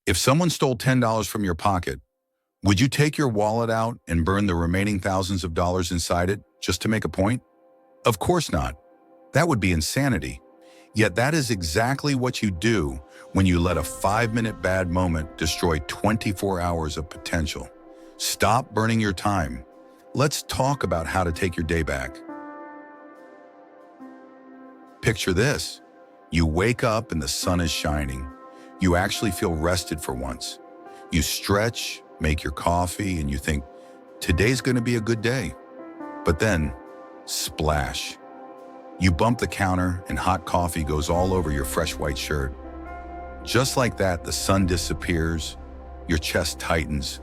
If someone stole $10 from your pocket, would you take your wallet out and burn the remaining thousands of dollars inside it just to make a point? Of course not. That would be insanity. Yet that is exactly what you do when you let a 5-minute bad moment destroy 24 hours of potential. Stop burning your time. Let's talk about how to take your day back. Picture this. You wake up and the sun is shining. You actually feel rested for once. You stretch, make your coffee, and you think, today's going to be a good day. But then, splash. You bump the counter and hot coffee goes all over your fresh white shirt. Just like that, the sun disappears, your chest tightens.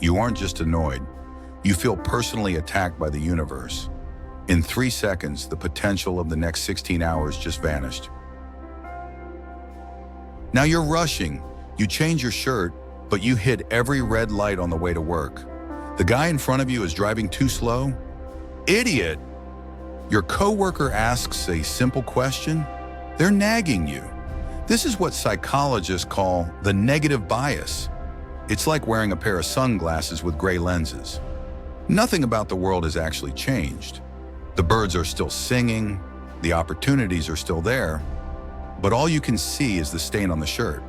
You aren't just annoyed. You feel personally attacked by the universe. In 3 seconds, the potential of the next 16 hours just vanished. Now you're rushing. You change your shirt, but you hit every red light on the way to work. The guy in front of you is driving too slow. Idiot! Your coworker asks a simple question. They're nagging you. This is what psychologists call the negative bias. It's like wearing a pair of sunglasses with gray lenses. Nothing about the world has actually changed. The birds are still singing, the opportunities are still there, but all you can see is the stain on the shirt.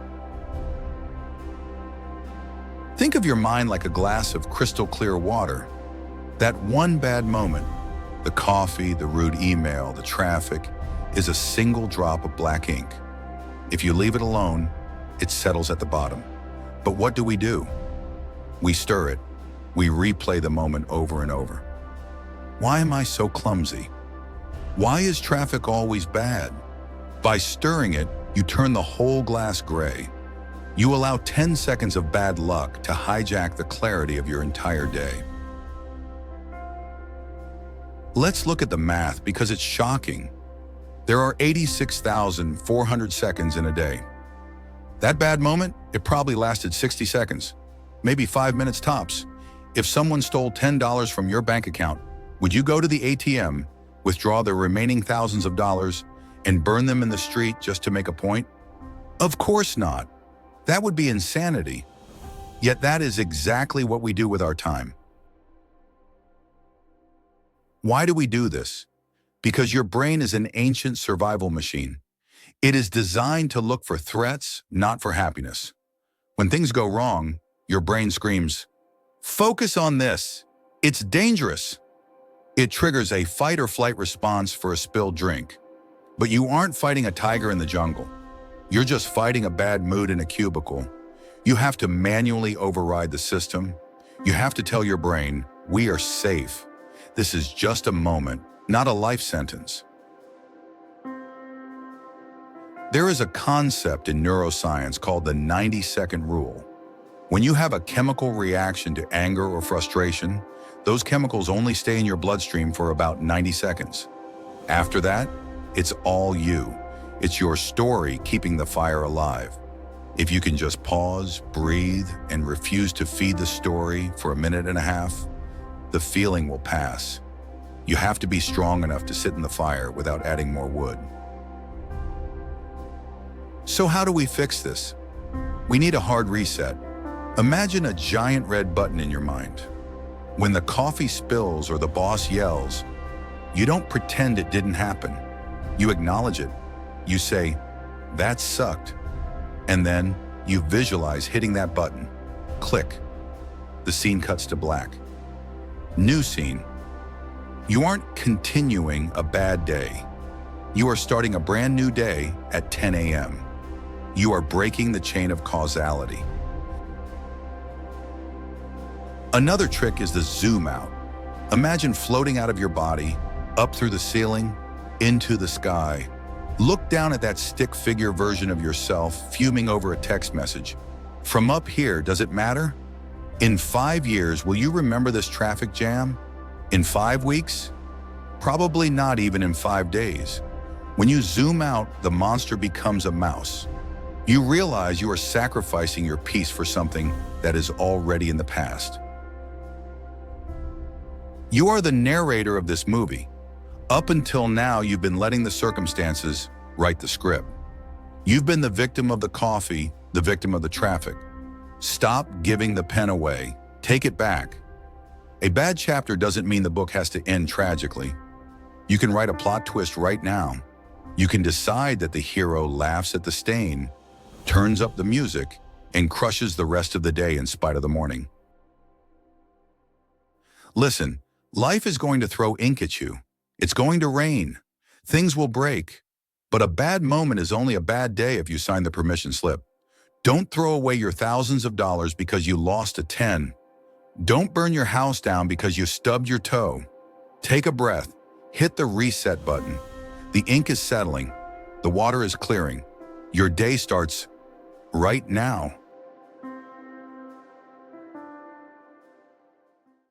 Think of your mind like a glass of crystal clear water. That one bad moment, the coffee, the rude email, the traffic, is a single drop of black ink. If you leave it alone, it settles at the bottom. But what do? We stir it. We replay the moment over and over. Why am I so clumsy? Why is traffic always bad? By stirring it, you turn the whole glass gray. You allow 10 seconds of bad luck to hijack the clarity of your entire day. Let's look at the math because it's shocking. There are 86,400 seconds in a day. That bad moment, it probably lasted 60 seconds, maybe 5 minutes tops. If someone stole $10 from your bank account, would you go to the ATM, withdraw the remaining thousands of dollars, and burn them in the street just to make a point? Of course not. That would be insanity. Yet that is exactly what we do with our time. Why do we do this? Because your brain is an ancient survival machine. It is designed to look for threats, not for happiness. When things go wrong, your brain screams, "Focus on this. It's dangerous." It triggers a fight or flight response for a spilled drink. But you aren't fighting a tiger in the jungle. You're just fighting a bad mood in a cubicle. You have to manually override the system. You have to tell your brain, we are safe. This is just a moment, not a life sentence. There is a concept in neuroscience called the 90-second rule. When you have a chemical reaction to anger or frustration, those chemicals only stay in your bloodstream for about 90 seconds. After that, it's all you. It's your story keeping the fire alive. If you can just pause, breathe, and refuse to feed the story for a minute and a half, the feeling will pass. You have to be strong enough to sit in the fire without adding more wood. So how do we fix this? We need a hard reset. Imagine a giant red button in your mind. When the coffee spills or the boss yells, you don't pretend it didn't happen. You acknowledge it. You say, that sucked. And then you visualize hitting that button. Click. The scene cuts to black. New scene. You aren't continuing a bad day. You are starting a brand new day at 10 a.m. You are breaking the chain of causality. Another trick is the zoom out. Imagine floating out of your body, up through the ceiling, into the sky. Look down at that stick figure version of yourself fuming over a text message. From up here, does it matter? In 5 years, will you remember this traffic jam? In 5 weeks? Probably not even in 5 days. When you zoom out, the monster becomes a mouse. You realize you are sacrificing your peace for something that is already in the past. You are the narrator of this movie. Up until now, you've been letting the circumstances write the script. You've been the victim of the coffee, the victim of the traffic, Stop giving the pen away. Take it back. A bad chapter doesn't mean the book has to end tragically. You can write a plot twist right now. You can decide that the hero laughs at the stain, turns up the music, and crushes the rest of the day in spite of the morning. Listen, life is going to throw ink at you. It's going to rain. Things will break. But a bad moment is only a bad day if you sign the permission slip. Don't throw away your thousands of dollars because you lost a 10. Don't burn your house down because you stubbed your toe. Take a breath. Hit the reset button. The ink is settling. The water is clearing. Your day starts right now.